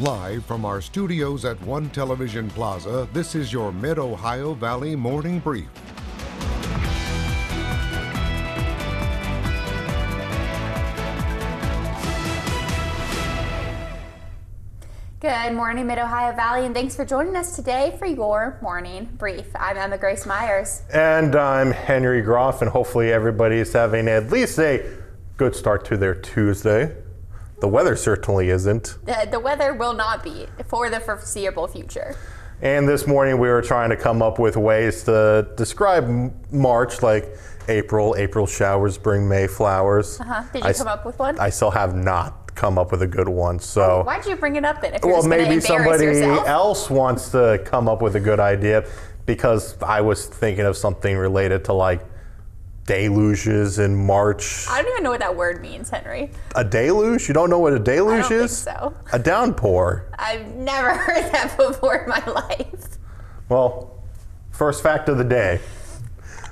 Live from our studios at One Television Plaza, this is your Mid-Ohio Valley Morning Brief. Good morning, Mid-Ohio Valley, and thanks for joining us today for your morning brief. I'm Emma Grace Myers. And I'm Henry Grof, and hopefully everybody is having at least a good start to their Tuesday. The weather certainly isn't. The weather will not be for the foreseeable future. And this morning we were trying to come up with ways to describe March, like April showers bring May flowers. Did you come up with one? I still have not come up with a good one. So why'd you bring it up then? If you're well, just gonna maybe somebody yourself? else wants to come up with a good idea, because I was thinking of something related to like deluges in March. I don't even know what that word means, Henry. A deluge? You don't know what a deluge I don't is? think so. A downpour. I've never heard that before in my life. Well, first fact of the day.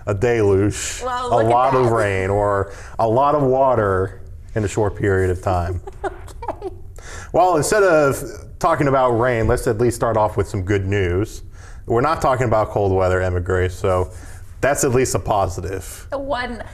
A deluge. Well, a look lot at of that. rain or a lot of water in a short period of time. Okay. Well, instead of talking about rain, let's at least start off with some good news. We're not talking about cold weather, Emma Grace, so that's at least a positive. One,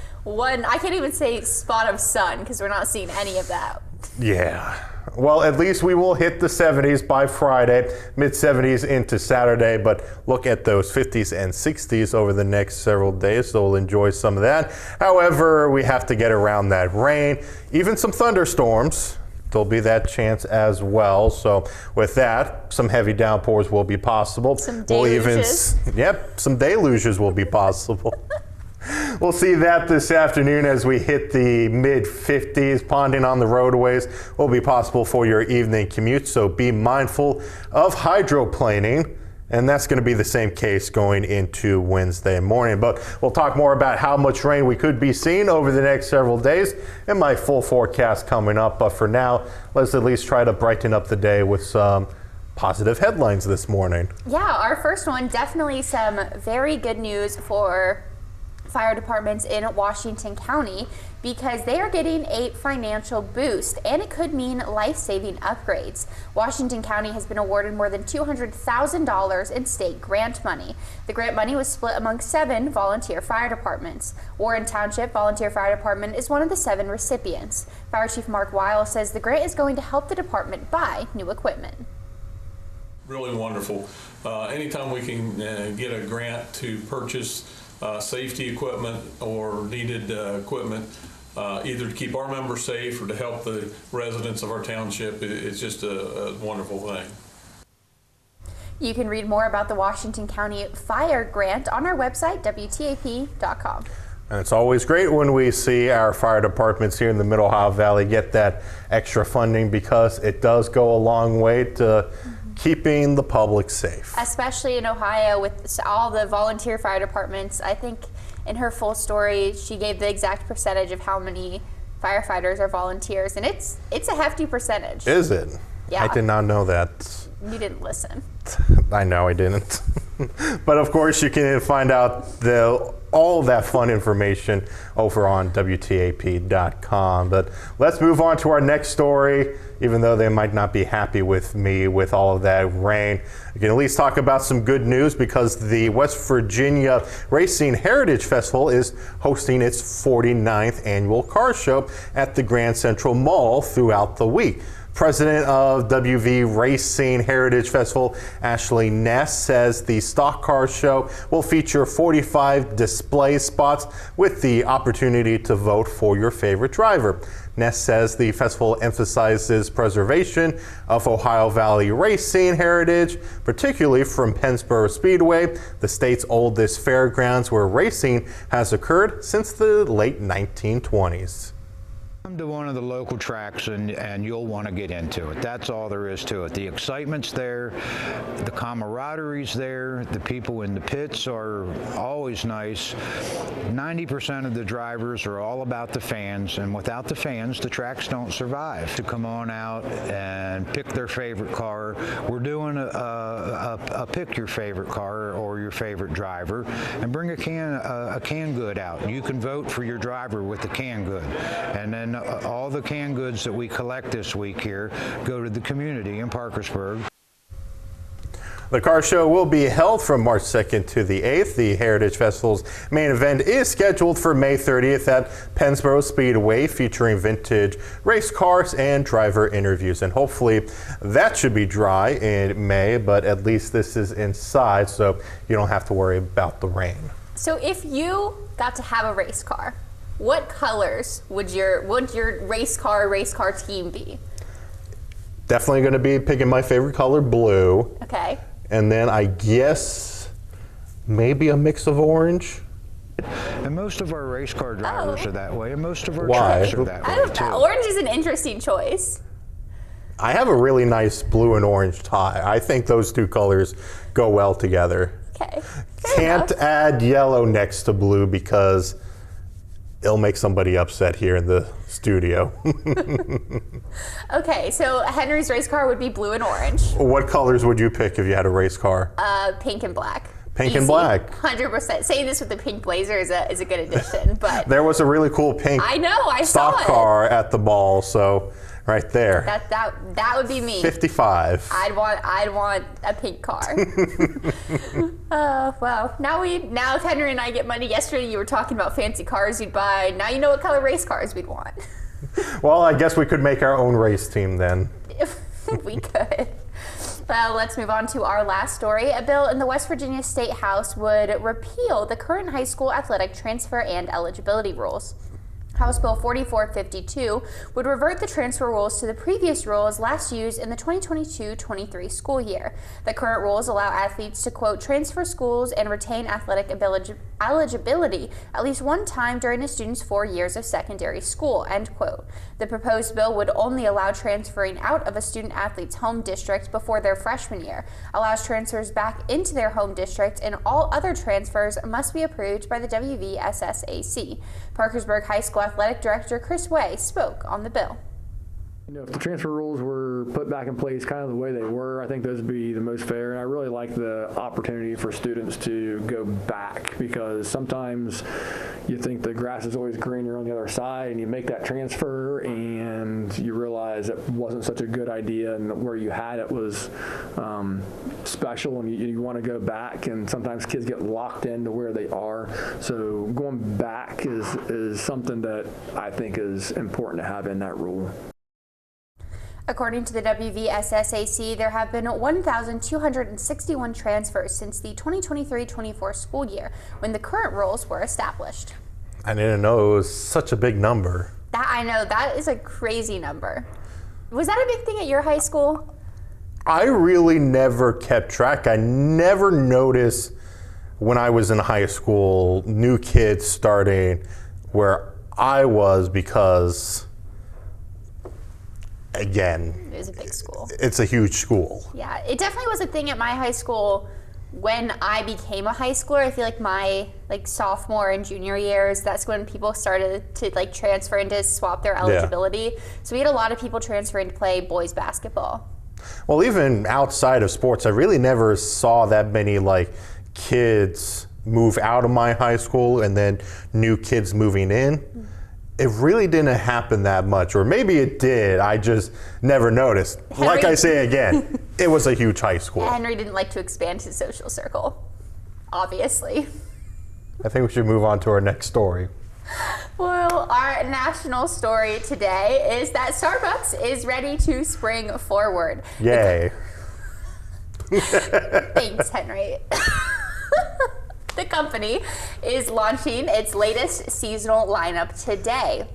I can't even say spot of sun because we're not seeing any of that. Yeah. Well, at least we will hit the 70s by Friday, mid-70s into Saturday, but look at those 50s and 60s over the next several days, so we'll enjoy some of that. However, we have to get around that rain, even some thunderstorms. There'll be that chance as well. So with that, some heavy downpours will be possible. Some deluges. Some deluges will be possible. We'll see that this afternoon as we hit the mid-50s. Ponding on the roadways will be possible for your evening commute, so be mindful of hydroplaning. And that's going to be the same case going into Wednesday morning. But we'll talk more about how much rain we could be seeing over the next several days and my full forecast coming up. But for now, let's at least try to brighten up the day with some positive headlines this morning. Yeah, our first one, definitely some very good news for fire departments in Washington County, because they are getting a financial boost, and it could mean life-saving upgrades. Washington County has been awarded more than $200,000 in state grant money. The grant money was split among 7 volunteer fire departments. Warren Township Volunteer Fire Department is one of the 7 recipients. Fire Chief Mark Weil says the grant is going to help the department buy new equipment. Really wonderful. Anytime we can get a grant to purchase safety equipment or needed equipment, either to keep our members safe or to help the residents of our township, it's just a wonderful thing. You can read more about the Washington County Fire Grant on our website, WTAP.com. And it's always great when we see our fire departments here in the Mid-Ohio Valley get that extra funding, because it does go a long way to keeping the public safe. Especially in Ohio with all the volunteer fire departments. I think in her full story, she gave the exact percentage of how many firefighters are volunteers, and it's a hefty percentage. Is it? Yeah. I did not know that. You didn't listen. I know I didn't. But of course you can find out all that fun information over on WTAP.com. But let's move on to our next story. Even though they might not be happy with me with all of that rain, we can at least talk about some good news, because the West Virginia Racing Heritage Festival is hosting its 49th annual car show at the Grand Central Mall throughout the week. President of WV Racing Heritage Festival, Ashley Ness, says the stock car show will feature 45 display spots with the opportunity to vote for your favorite driver. Ness says the festival emphasizes preservation of Ohio Valley racing heritage, particularly from Pennsboro Speedway, the state's oldest fairgrounds where racing has occurred since the late 1920s. Come to one of the local tracks and you'll want to get into it. That's all there is to it. The excitement's there, the camaraderie's there, the people in the pits are always nice. 90% of the drivers are all about the fans, and without the fans, the tracks don't survive. To come on out and pick their favorite car. We're doing a pick your favorite car or your favorite driver, and bring a can good out. You can vote for your driver with the can good, and then all the canned goods that we collect this week here go to the community in Parkersburg. The car show will be held from March 2nd to the 8th. The Heritage Festival's main event is scheduled for May 30th at Pennsboro Speedway, featuring vintage race cars and driver interviews. And hopefully that should be dry in May, but at least this is inside, so you don't have to worry about the rain. So if you got to have a race car, what colors would your race car team be? Definitely going to be picking my favorite color, blue. Okay. And then I guess maybe a mix of orange. And most of our race car drivers are that way, and most of our Why? trucks are that I way don't too. know. Orange is an interesting choice. I have a really nice blue and orange tie. I think those two colors go well together. Okay. Fair Can't enough. add yellow next to blue because it'll make somebody upset here in the studio. Okay, so Henry's race car would be blue and orange. What colors would you pick if you had a race car? Pink and black. Pink and black. 100%. Saying this with the pink blazer is a good addition, but There was a really cool pink I know, I stock saw it. car at the mall, so right there. That would be me. 55. I'd want a pink car. Well, now if Henry and I get money, yesterday you were talking about fancy cars you'd buy. Now you know what color race cars we'd want. Well, I guess we could make our own race team then. We could. Well, let's move on to our last story. A bill in the West Virginia State House would repeal the current high school athletic transfer and eligibility rules. House Bill 4452 would revert the transfer rules to the previous rules last used in the 2022-23 school year. The current rules allow athletes to, quote, transfer schools and retain athletic eligibility at least one time during a student's 4 years of secondary school, end quote. The proposed bill would only allow transferring out of a student athlete's home district before their freshman year, allows transfers back into their home district, and all other transfers must be approved by the WVSSAC. Parkersburg High School Athletic Director Chris Way spoke on the bill. You know, if the transfer rules were put back in place kind of the way they were, I think those would be the most fair. And I really like the opportunity for students to go back, because sometimes you think the grass is always greener on the other side, and you make that transfer and you realize it wasn't such a good idea, and where you had it was special, and you want to go back, and sometimes kids get locked into where they are. So going back is something that I think is important to have in that rule. According to the WVSSAC, there have been 1,261 transfers since the 2023-24 school year, when the current rules were established. I didn't know it was such a big number. I know, that is a crazy number. Was that a big thing at your high school? I really never kept track. I never noticed when I was in high school new kids starting where I was, because again, It was a big school. it's a huge school. Yeah, it definitely was a thing at my high school when I became a high schooler. I feel like my sophomore and junior years, that's when people started to transfer and to swap their eligibility. So we had a lot of people transferring to play boys basketball. Well, even outside of sports, I really never saw that many kids move out of my high school and then new kids moving in. It really didn't happen that much, or maybe it did, I just never noticed. Like I say again, it was a huge high school. Henry didn't like to expand his social circle, obviously. I think we should move on to our next story. Well, our national story today is that Starbucks is ready to spring forward. Yay. Thanks, Henry. The company is launching its latest seasonal lineup today.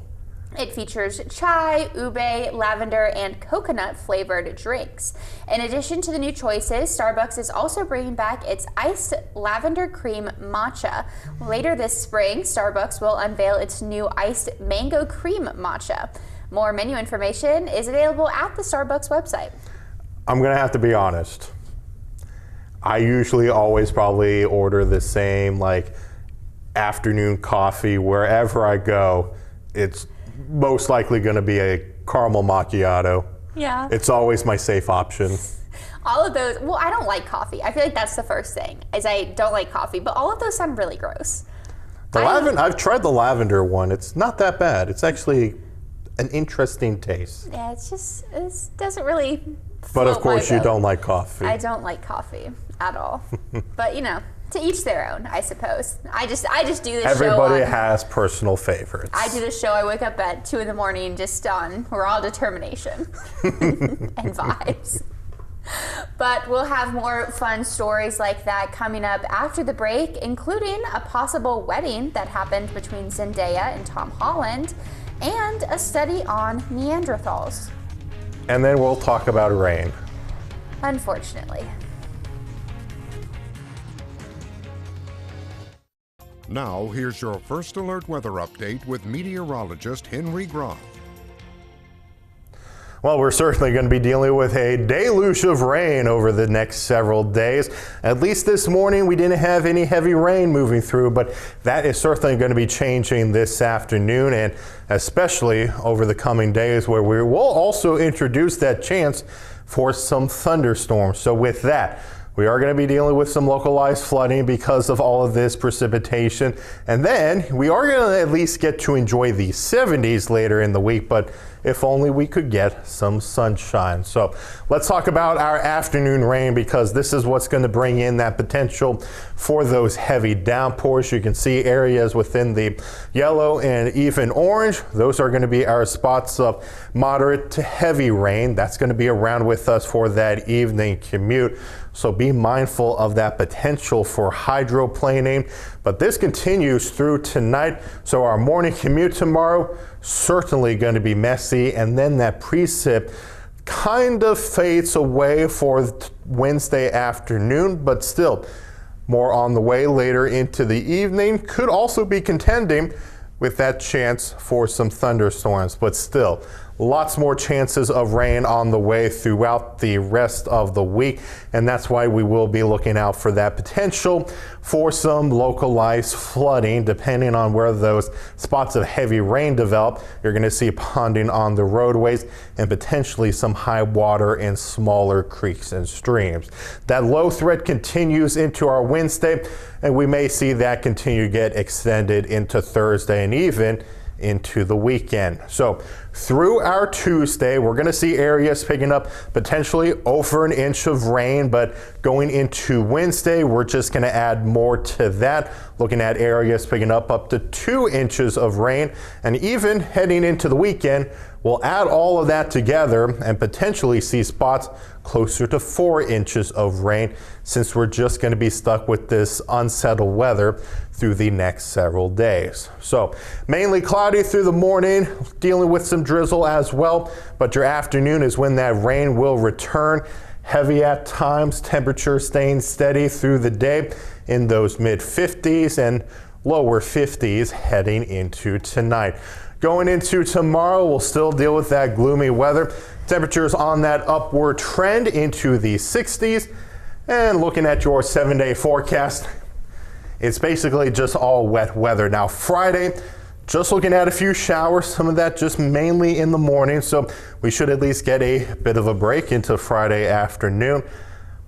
It features chai, ube, lavender, and coconut flavored drinks. In addition to the new choices, Starbucks is also bringing back its iced lavender cream matcha. Later this spring, Starbucks will unveil its new iced mango cream matcha. More menu information is available at the Starbucks website. I'm gonna have to be honest. I usually always probably order the same afternoon coffee wherever I go. It's most likely going to be a caramel macchiato. Yeah. It's always my safe option. All of those, well, I don't like coffee. I feel like that's the first thing, is I don't like coffee, but all of those sound really gross. I've tried the lavender one. It's not that bad. It's actually an interesting taste. Yeah, it doesn't really. But of course, you boat. don't like coffee. I don't like coffee at all. But to each their own, I suppose. I just do this show. Everybody has personal favorites. I do this show. I wake up at 2 a.m. just on raw determination and vibes. But we'll have more fun stories like that coming up after the break, including a possible wedding that happened between Zendaya and Tom Holland, and a study on Neanderthals. And then we'll talk about rain. Unfortunately. Now, here's your first alert weather update with meteorologist Henry Grof. Well, we're certainly going to be dealing with a deluge of rain over the next several days. At least this morning, we didn't have any heavy rain moving through, but that is certainly going to be changing this afternoon, and especially over the coming days, where we will also introduce that chance for some thunderstorms. So with that, we are going to be dealing with some localized flooding because of all of this precipitation. And then we are going to at least get to enjoy the 70s later in the week, but if only we could get some sunshine. So let's talk about our afternoon rain, because this is what's going to bring in that potential for those heavy downpours. You can see areas within the yellow and even orange. Those are going to be our spots of moderate to heavy rain. That's going to be around with us for that evening commute. So be mindful of that potential for hydroplaning. But this continues through tonight. So our morning commute tomorrow, certainly going to be messy. And then that precip kind of fades away for Wednesday afternoon, but still more on the way later into the evening. Could also be contending with that chance for some thunderstorms, but still lots more chances of rain on the way throughout the rest of the week, and that's why we will be looking out for that potential for some localized flooding. Depending on where those spots of heavy rain develop, you're going to see ponding on the roadways and potentially some high water in smaller creeks and streams. That low threat continues into our Wednesday, and we may see that continue to get extended into Thursday and even into the weekend. So through our Tuesday, we're going to see areas picking up potentially over an inch of rain, but going into Wednesday, we're just going to add more to that, looking at areas picking up to 2 inches of rain, and even heading into the weekend, we'll add all of that together and potentially see spots closer to 4 inches of rain, since we're just going to be stuck with this unsettled weather through the next several days. So mainly cloudy through the morning, dealing with some drizzle as well, but your afternoon is when that rain will return. Heavy at times, temperature staying steady through the day in those mid 50s and lower 50s heading into tonight. Going into tomorrow, we'll still deal with that gloomy weather. Temperatures on that upward trend into the 60s. And looking at your 7-day forecast, it's basically just all wet weather. Now Friday, just looking at a few showers, some of that just mainly in the morning. So we should at least get a bit of a break into Friday afternoon.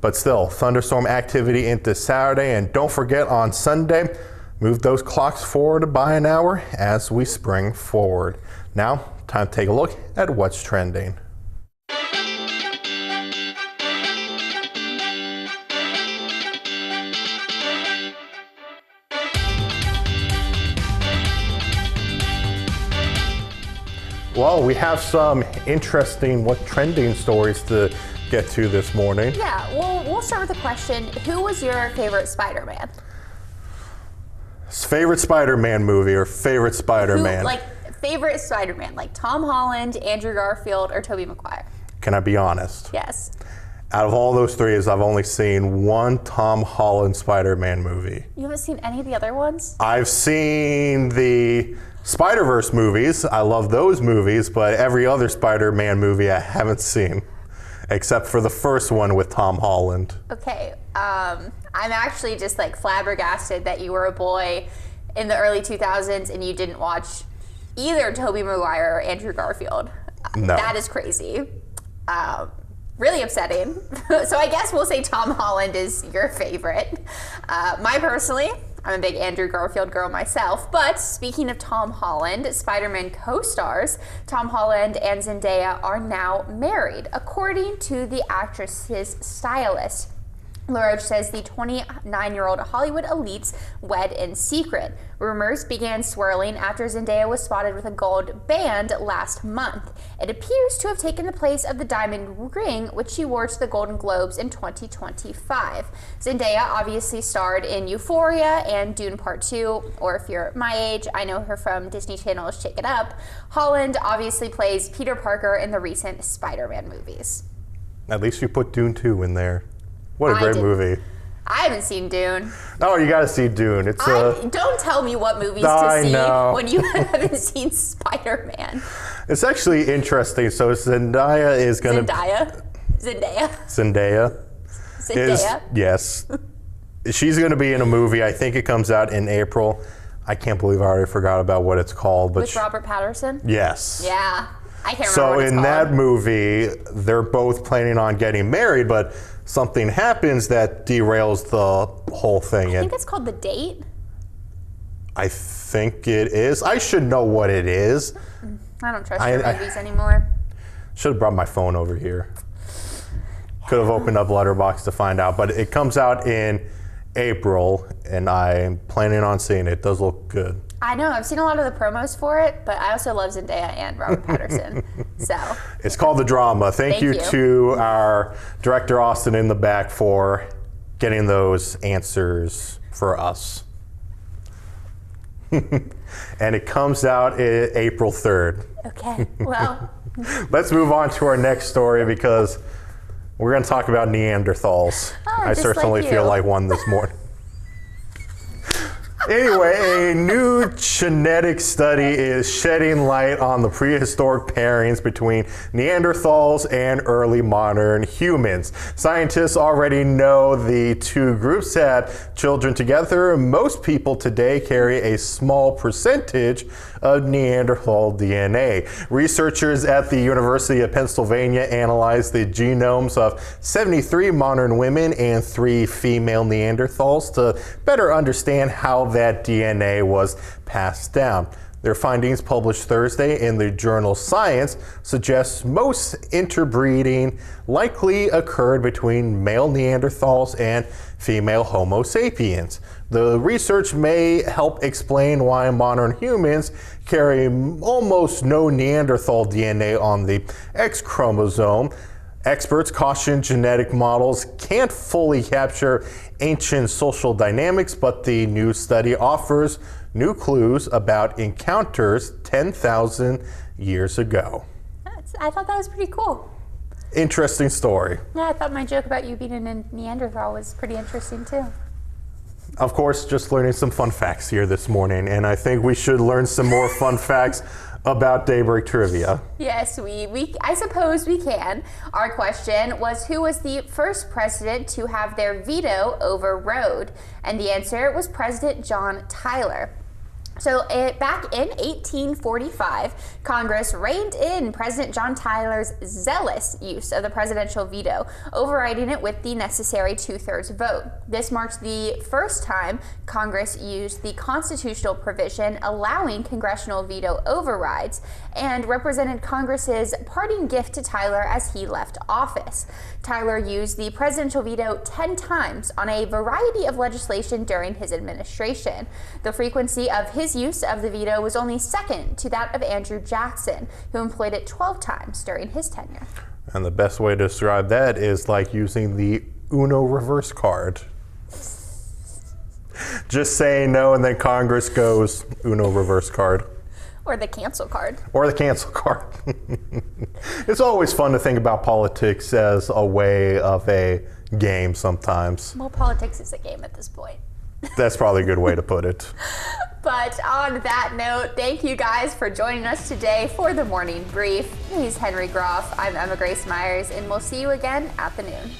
But still, thunderstorm activity into Saturday. And don't forget on Sunday, move those clocks forward by an hour as we spring forward. Now, time to take a look at what's trending. Well, we have some interesting trending stories to get to this morning. Yeah, well, we'll start with a question. Who was your favorite Spider-Man? Favorite Spider-Man movie or favorite Spider-Man? Favorite Spider-Man, like Tom Holland, Andrew Garfield, or Tobey Maguire? Can I be honest? Yes. Out of all those three, I've only seen one Tom Holland Spider-Man movie. You haven't seen any of the other ones? I've seen the Spider-Verse movies. I love those movies, but every other Spider-Man movie I haven't seen, except for the first one with Tom Holland. Okay, I'm actually just flabbergasted that you were a boy in the early 2000s and you didn't watch either Tobey Maguire or Andrew Garfield. No. That is crazy. Really upsetting. So I guess we'll say Tom Holland is your favorite. Mine personally, I'm a big Andrew Garfield girl myself, but speaking of Tom Holland, Spider-Man co-stars Tom Holland and Zendaya are now married, according to the actress's stylist. LaRoche says the 29-year-old Hollywood elites wed in secret. Rumors began swirling after Zendaya was spotted with a gold band last month. It appears to have taken the place of the diamond ring, which she wore to the Golden Globes in 2025. Zendaya obviously starred in Euphoria and Dune Part 2, or if you're my age, I know her from Disney Channel's Shake It Up. Holland obviously plays Peter Parker in the recent Spider-Man movies. At least you put Dune 2 in there. What a great movie. I haven't seen Dune. Oh, you got to see Dune. It's don't tell me what movies to see when you haven't seen Spider-Man. It's actually interesting. So Zendaya is going to... Zendaya. Yes. She's going to be in a movie. I think it comes out in April. I can't believe I already forgot about what it's called. But with Robert Pattinson? Yes. Yeah. I can't remember So what it's in called. that movie, they're both planning on getting married, but something happens that derails the whole thing. I think it's called The Date. I think it is. I should know what it is. I don't trust your movies anymore. Should have brought my phone over here. Could have opened up Letterboxd to find out, but it comes out in April, and I'm planning on seeing it. It does look good. I know. I've seen a lot of the promos for it, but I also love Zendaya and Robert Pattinson. So it's called The Drama. Thank you to our director Austin in the back for getting those answers for us. And it comes out April 3rd. Okay. Well, let's move on to our next story because we're going to talk about Neanderthals. I certainly feel like one this morning. Anyway, a new genetic study is shedding light on the prehistoric pairings between Neanderthals and early modern humans. Scientists already know the two groups had children together. Most people today carry a small percentage of Neanderthal DNA. Researchers at the University of Pennsylvania analyzed the genomes of 73 modern women and 3 female Neanderthals to better understand how that DNA was passed down. Their findings, published Thursday in the journal Science, suggest most interbreeding likely occurred between male Neanderthals and female Homo sapiens. The research may help explain why modern humans carry almost no Neanderthal DNA on the X chromosome. Experts caution genetic models can't fully capture ancient social dynamics, but the new study offers new clues about encounters 10,000 years ago. I thought that was pretty cool. Interesting story. Yeah, I thought my joke about you being a Neanderthal was pretty interesting too. Of course, just learning some fun facts here this morning, and I think we should learn some more fun facts about Daybreak Trivia. Yes, I suppose we can. Our question was, who was the first president to have their veto overrode? And the answer was President John Tyler. So back in 1845, Congress reined in President John Tyler's zealous use of the presidential veto, overriding it with the necessary 2/3 vote. This marks the first time Congress used the constitutional provision allowing congressional veto overrides and represented Congress's parting gift to Tyler as he left office. Tyler used the presidential veto 10 times on a variety of legislation during his administration. The frequency of his use of the veto was only second to that of Andrew Jackson, who employed it 12 times during his tenure. And the best way to describe that is like using the Uno reverse card. Just saying no, and then Congress goes Uno reverse card. Or the cancel card. Or the cancel card. It's always fun to think about politics as a way of a game sometimes. Well, politics is a game at this point. That's probably a good way to put it. But on that note, thank you guys for joining us today for the Morning Brief. He's Henry Grof. I'm Emma Grace Myers, and we'll see you again at the noon.